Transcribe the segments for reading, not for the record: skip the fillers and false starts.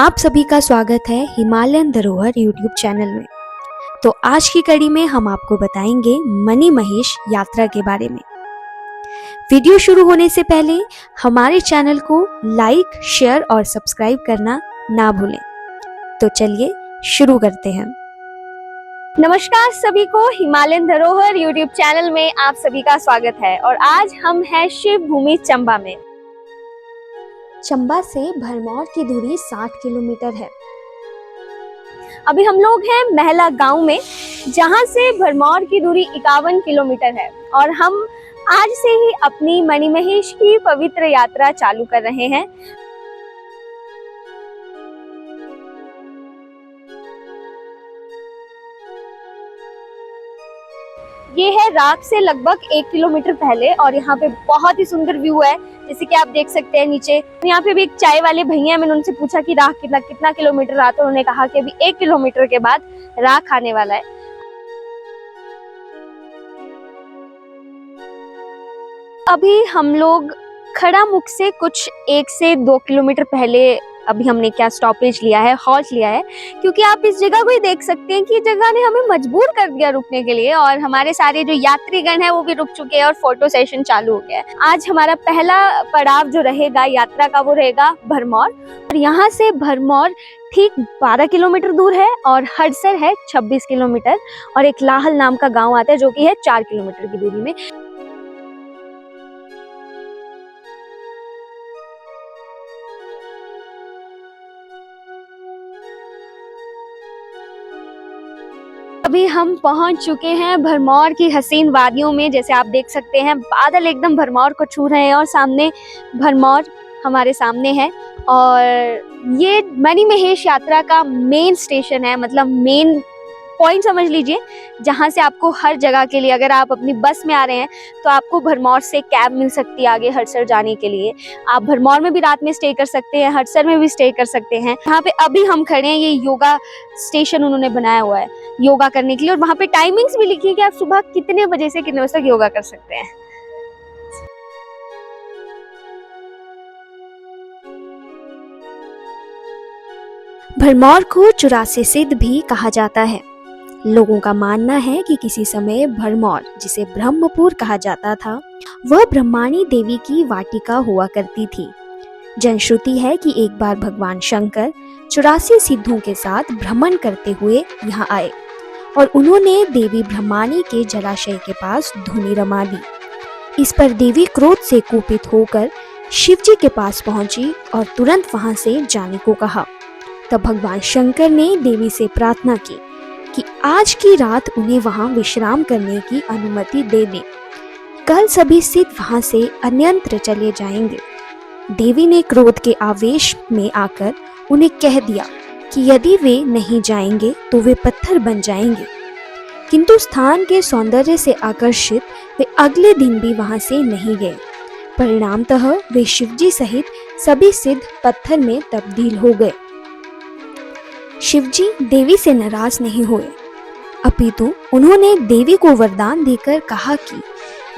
आप सभी का स्वागत है हिमालयन धरोहर यूट्यूब चैनल में। तो आज की कड़ी में हम आपको बताएंगे मणि महेश यात्रा के बारे में। वीडियो शुरू होने से पहले हमारे चैनल को लाइक, शेयर और सब्सक्राइब करना ना भूलें। तो चलिए शुरू करते हैं। नमस्कार सभी को, हिमालयन धरोहर यूट्यूब चैनल में आप सभी का स्वागत है। और आज हम हैं शिव भूमि चंबा में। चंबा से भरमौर की दूरी 60 किलोमीटर है। अभी हम लोग हैं महला गांव में, जहां से भरमौर की दूरी 51 किलोमीटर है। और हम आज से ही अपनी मणि महेश की पवित्र यात्रा चालू कर रहे हैं। ये है राख से लगभग 1 किलोमीटर पहले, और यहाँ पे बहुत ही सुंदर व्यू है, जैसे कि आप देख सकते हैं नीचे। यहाँ पे भी एक चाय वाले भैया, मैंने उनसे पूछा कि राख कितना किलोमीटर आता है। उन्होंने कहा कि अभी 1 किलोमीटर के बाद राख आने वाला है। अभी हम लोग खड़ामुख से कुछ 1 से 2 किलोमीटर पहले अभी हमने क्या स्टॉपेज लिया है, हॉल्ट लिया है, क्योंकि आप इस जगह को ही देख सकते हैं कि जगह ने हमें मजबूर कर दिया रुकने के लिए। और हमारे सारे जो यात्रीगण हैं वो भी रुक चुके हैं और फोटो सेशन चालू हो गया है। आज हमारा पहला पड़ाव जो रहेगा यात्रा का वो रहेगा भरमौर। और यहाँ से भरमौर ठीक 12 किलोमीटर दूर है, और हडसर है 26 किलोमीटर, और एक लाहल नाम का गाँव आता है जो की है 4 किलोमीटर की दूरी में। अभी हम पहुंच चुके हैं भरमौर की हसीन वादियों में। जैसे आप देख सकते हैं बादल एकदम भरमौर को छू रहे हैं, और सामने भरमौर हमारे सामने है। और ये मणि महेश यात्रा का मेन स्टेशन है, मतलब मेन पॉइंट समझ लीजिए, जहां से आपको हर जगह के लिए, अगर आप अपनी बस में आ रहे हैं तो आपको भरमौर से कैब मिल सकती है आगे हडसर जाने के लिए। आप भरमौर में भी रात में स्टे कर सकते हैं, हडसर में भी स्टे कर सकते हैं। यहाँ पे अभी हम खड़े हैं, ये योगा स्टेशन उन्होंने बनाया हुआ है योगा करने के लिए। और वहाँ पे टाइमिंग्स भी लिखी है कि आप सुबह कितने बजे से कितने बजे तक योगा कर सकते हैं। भरमौर को 84 सिद्ध भी कहा जाता है। लोगों का मानना है कि किसी समय भरमौर, जिसे ब्रह्मपुर कहा जाता था, वह ब्रह्माणी देवी की वाटिका हुआ करती थी। जनश्रुति है कि एक बार भगवान शंकर 84 सिद्धों के साथ भ्रमण करते हुए यहाँ आए, और उन्होंने देवी ब्रह्माणी के जलाशय के पास धुनी रमा दी। इस पर देवी क्रोध से कुपित होकर शिवजी के पास पहुंची और तुरंत वहां से जाने को कहा। तब भगवान शंकर ने देवी से प्रार्थना की कि आज की रात उन्हें वहां विश्राम करने की अनुमति दे दें। कल सभी सिद्ध वहां से अन्यंत्र चले जाएंगे। देवी ने क्रोध के आवेश में आकर उन्हें कह दिया कि यदि वे नहीं जाएंगे तो वे पत्थर बन जाएंगे। किंतु स्थान के सौंदर्य से आकर्षित वे अगले दिन भी वहां से नहीं गए। परिणामतः वे शिवजी सहित सभी सिद्ध पत्थर में तब्दील हो गए। शिवजी देवी से नाराज नहीं हुए, अपितु उन्होंने देवी को वरदान देकर कहा कि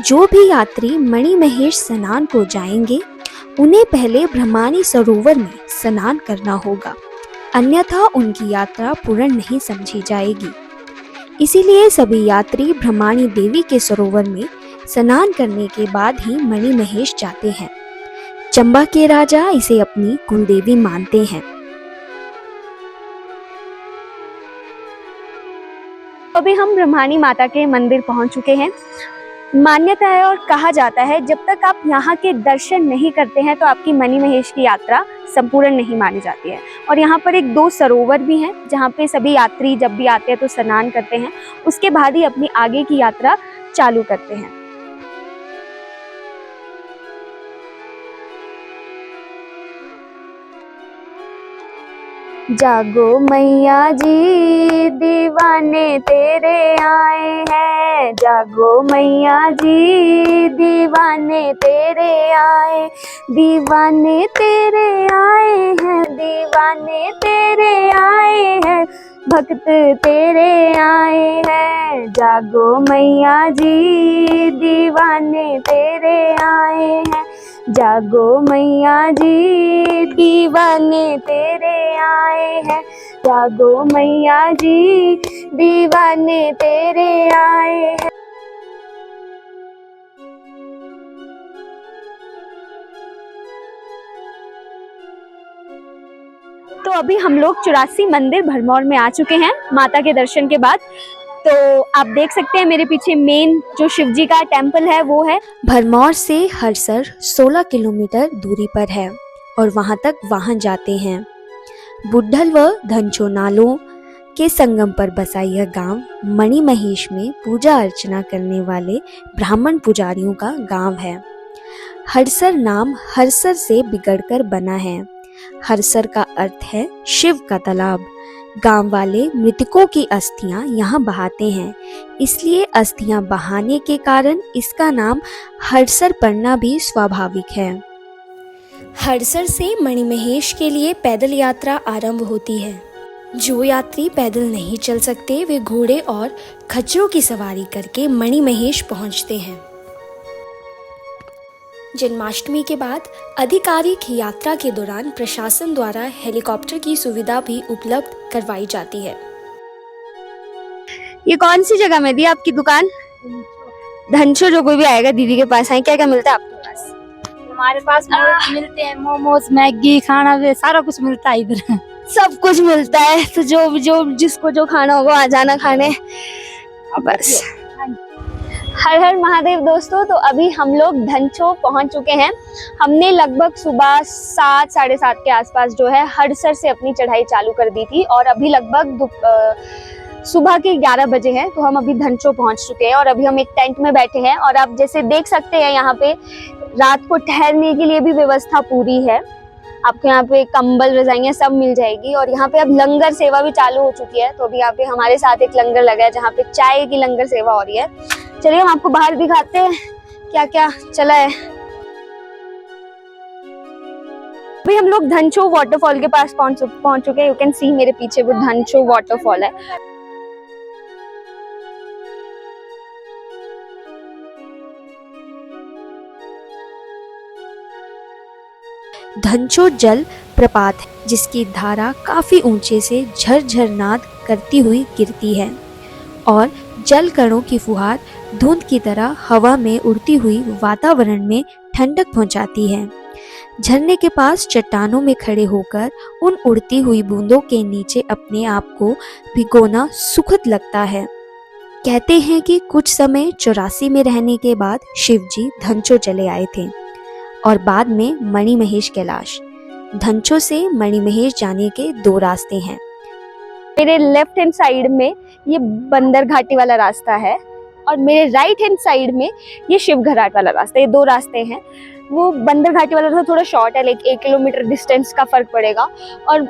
जो भी यात्री मणि महेश स्नान को जाएंगे उन्हें पहले ब्रह्माणी सरोवर में स्नान करना होगा, अन्यथा उनकी यात्रा पूर्ण नहीं समझी जाएगी। इसीलिए सभी यात्री ब्रह्माणी देवी के सरोवर में स्नान करने के बाद ही मणि महेश जाते हैं। चंबा के राजा इसे अपनी कुलदेवी मानते हैं। अभी हम ब्रह्माणी माता के मंदिर पहुंच चुके हैं। मान्यता है और कहा जाता है, जब तक आप यहाँ के दर्शन नहीं करते हैं तो आपकी मणि महेश की यात्रा संपूर्ण नहीं मानी जाती है। और यहाँ पर 2 सरोवर भी हैं, जहाँ पे सभी यात्री जब भी आते हैं तो स्नान करते हैं, उसके बाद ही अपनी आगे की यात्रा चालू करते हैं। जागो मैया जी दीवाने तेरे आए हैं, जागो मैया जी दीवाने तेरे आए, दीवाने तेरे आए हैं, दीवाने तेरे आए हैं, भक्त तेरे आए हैं। जागो मैया जी दीवाने तेरे आए हैं, जागो मैया जी दीवाने तेरे आए हैं, जागो मैया जी दीवाने तेरे आए हैं। तो अभी हम लोग 84 मंदिर भरमौर में आ चुके हैं माता के दर्शन के बाद। तो आप देख सकते हैं मेरे पीछे मेन जो शिव जी का टेम्पल है वो है। भरमौर से हरसर 16 किलोमीटर दूरी पर है और वहां तक वाहन जाते हैं। बुड्ढल व धनचो नालों के संगम पर बसा यह गांव मणिमहेश में पूजा अर्चना करने वाले ब्राह्मण पुजारियों का गांव है। हरसर नाम हरसर से बिगड़कर बना है। हरसर का अर्थ है शिव का तालाब। गांव वाले मृतकों की अस्थियां यहाँ बहाते हैं, इसलिए अस्थियां बहाने के कारण इसका नाम हरसर पड़ना भी स्वाभाविक है। हरसर से मणिमहेश के लिए पैदल यात्रा आरंभ होती है। जो यात्री पैदल नहीं चल सकते वे घोड़े और खच्चरों की सवारी करके मणिमहेश पहुंचते हैं। जन्माष्टमी के बाद आधिकारिक यात्रा के दौरान प्रशासन द्वारा हेलीकॉप्टर की सुविधा भी उपलब्ध करवाई जाती है। ये कौन सी जगह में दी आपकी दुकान? धनचो। जो कोई भी आएगा दीदी के पास, क्या क्या मिलता है आपके पास? हमारे पास मिलते हैं मोमोज, मैगी, खाना, वे सारा कुछ मिलता है इधर। सब कुछ मिलता है, तो जो जिसको जो खाना होगा आ जाना खाने बस। हर हर महादेव दोस्तों। तो अभी हम लोग धनचो पहुंच चुके हैं। हमने लगभग सुबह 7 साढ़े 7 के आसपास जो है हरसर से अपनी चढ़ाई चालू कर दी थी और अभी लगभग सुबह के 11 बजे हैं। तो हम अभी धनचो पहुंच चुके हैं और अभी हम एक टेंट में बैठे हैं और आप जैसे देख सकते हैं यहाँ पे रात को ठहरने के लिए भी व्यवस्था पूरी है। आपको यहाँ पे कंबल, रजाइयाँ सब मिल जाएगी और यहाँ पे अब लंगर सेवा भी चालू हो चुकी है। तो अभी यहाँ पे हमारे साथ एक लंगर लगा है जहाँ पे चाय की लंगर सेवा हो रही है। चलिए हम आपको बाहर दिखाते हैं क्या क्या चला है। अभी हम लोग धनचो वाटरफॉल के पास पहुंच चुके हैं। यू कैन सी मेरे पीछे वो धनचो वाटरफॉल है। धनचो जल प्रपात है जिसकी धारा काफी ऊंचे से झरझर नाद करती हुई गिरती है और जल कणों की फुहार धुंध की तरह हवा में उड़ती हुई वातावरण में ठंडक पहुंचाती है। झरने के पास चट्टानों में खड़े होकर उन उड़ती हुई बूंदों के नीचे अपने आप को भिगोना सुखद लगता है। कहते हैं कि कुछ समय 84 में रहने के बाद शिव जी धनचो चले आए थे और बाद में मणिमहेश कैलाश। धनचो से मणिमहेश जाने के 2 रास्ते हैं। मेरे लेफ्ट हैंड साइड में ये बंदर घाटी वाला रास्ता है और मेरे राइट हैंड साइड में ये शिव घाट वाला रास्ता। ये 2 रास्ते हैं। वो बंदर घाटी वाला रास्ता थोड़ा शॉर्ट है, लाइक 1 किलोमीटर डिस्टेंस का फर्क पड़ेगा और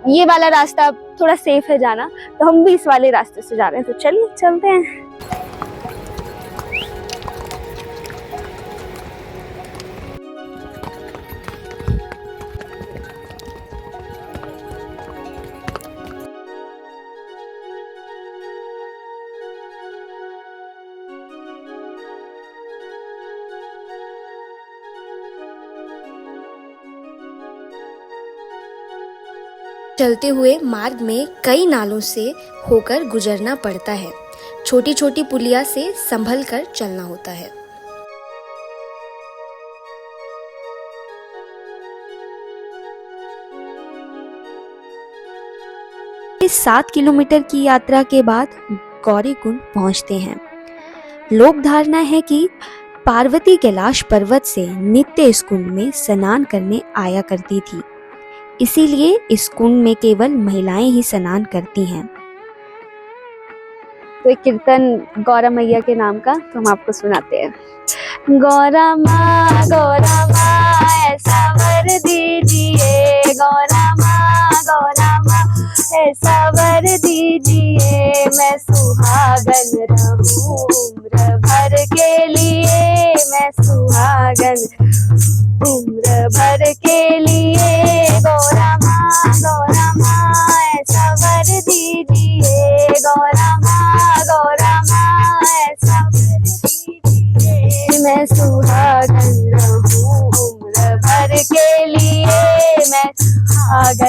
ये वाला रास्ता थोड़ा सेफ है जाना। तो हम भी इस वाले रास्ते से जा रहे हैं। तो चलिए चलते हैं। चलते हुए मार्ग में कई नालों से होकर गुजरना पड़ता है। छोटी छोटी पुलिया से संभल कर चलना होता है। इस 7 किलोमीटर की यात्रा के बाद गौरी कुंड पहुंचते हैं। लोक धारणा है कि पार्वती कैलाश पर्वत से नित्य इस कुंड में स्नान करने आया करती थी, इसीलिए इस कुंड में केवल महिलाएं ही स्नान करती हैं। तो एक कीर्तन गौरा मैया के नाम का तो हम आपको सुनाते हैं। गौरा माँ ऐसा वर दीजिए, गौरा माँ ऐसा वर दीजिए, मैं सुहागन रहूं उम्र भर के लिए, मैं सुहागन उम्र भर के लिए। गौरा माँ ऐसा वर दीजिए, गौरा माँ ऐसा वर दीजिए, मैं सुहागन रहूं उम्र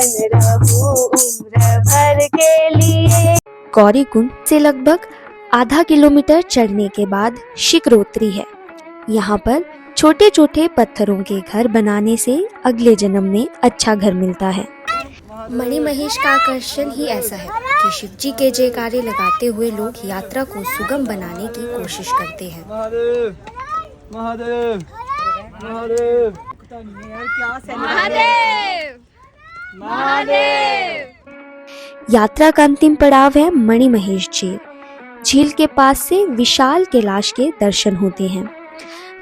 बन रहूं उम्र भर के लिए। गौरीकुंड से लगभग आधा किलोमीटर चढ़ने के बाद शिकरोत्री है। यहाँ पर छोटे छोटे पत्थरों के घर बनाने से अगले जन्म में अच्छा घर मिलता है। मणिमहेश का आकर्षण ही ऐसा है कि शिव जी के जयकारे लगाते हुए लोग यात्रा को सुगम बनाने की कोशिश करते हैं। महादेव महादेव महादेव महादेव महादेव। यात्रा का अंतिम पड़ाव है मणिमहेश झील। झील के पास से विशाल कैलाश के दर्शन होते हैं।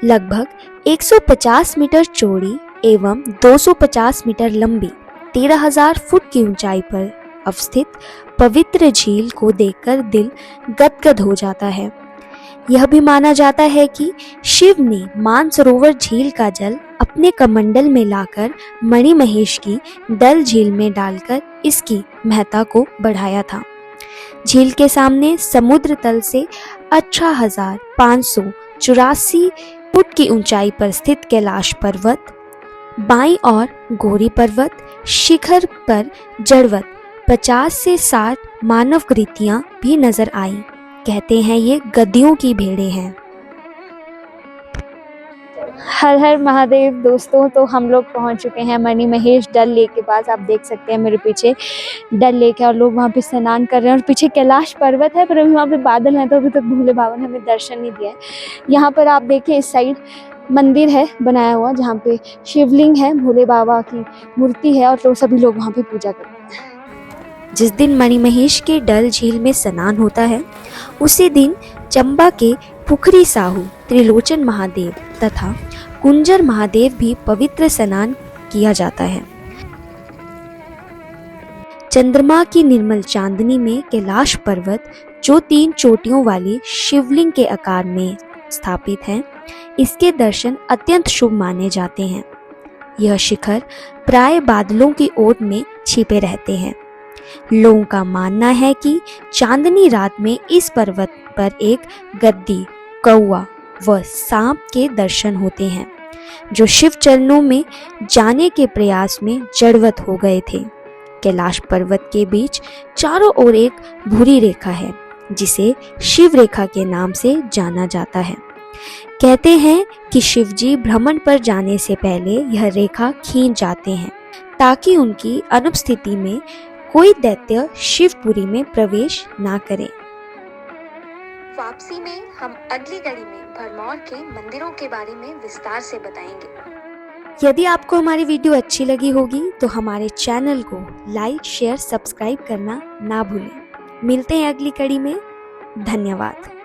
लगभग 150 मीटर चौड़ी एवं 250 मीटर लंबी 13,000 फुट की ऊंचाई पर अवस्थित पवित्र झील को देखकर दिल गदगद हो जाता है। यह भी माना जाता है कि शिव ने मानसरोवर झील का जल अपने कमंडल में लाकर मणिमहेश की डल झील में डालकर इसकी महत्ता को बढ़ाया था। झील के सामने समुद्र तल से 18,584 फुट की ऊंचाई पर स्थित कैलाश पर्वत, बाईं ओर गौरी पर्वत, शिखर पर जड़वत 50 से 60 मानवकृतियां भी नजर आई। कहते हैं ये गद्दियों की भेड़ें हैं। हर हर महादेव दोस्तों, तो हम लोग पहुंच चुके हैं मणिमहेश डल लेक के पास। आप देख सकते हैं मेरे पीछे डल लेक है और लोग वहां पे स्नान कर रहे हैं और पीछे कैलाश पर्वत है, पर अभी वहां पे बादल हैं तो अभी तक भोले बाबा ने हमें दर्शन नहीं दिया है। यहाँ पर आप देखिए इस साइड मंदिर है बनाया हुआ जहाँ पे शिवलिंग है, भोले बाबा की मूर्ति है और तो सभी लोग वहाँ पे पूजा करते हैं। जिस दिन मणिमहेश के डल झील में स्नान होता है उसी दिन चंबा के पुखरी साहू, त्रिलोचन महादेव तथा कुंजर महादेव भी पवित्र स्नान किया जाता है। चंद्रमा की निर्मल चांदनी में कैलाश पर्वत, जो 3 चोटियों वाली शिवलिंग के आकार में स्थापित है, इसके दर्शन अत्यंत शुभ माने जाते हैं। यह शिखर प्राय बादलों की ओट में छिपे रहते हैं। लोगों का मानना है कि चांदनी रात में इस पर्वत पर एक गद्दी, कौआ व सांप के दर्शन होते हैं, जो शिव चरणों में जाने के प्रयास में जड़वत हो गए थे। कैलाश पर्वत के बीच चारों ओर एक भूरी रेखा है, जिसे शिव रेखा के नाम से जाना जाता है। कहते हैं कि शिव जी भ्रमण पर जाने से पहले यह रेखा खींच जाते हैं, ताकि उनकी अनुपस्थिति में कोई दैत्य शिवपुरी में प्रवेश ना करे। वापसी में हम अगली कड़ी में भरमौर के मंदिरों के बारे में विस्तार से बताएंगे। यदि आपको हमारी वीडियो अच्छी लगी होगी तो हमारे चैनल को लाइक, शेयर, सब्सक्राइब करना ना भूलें। मिलते हैं अगली कड़ी में। धन्यवाद।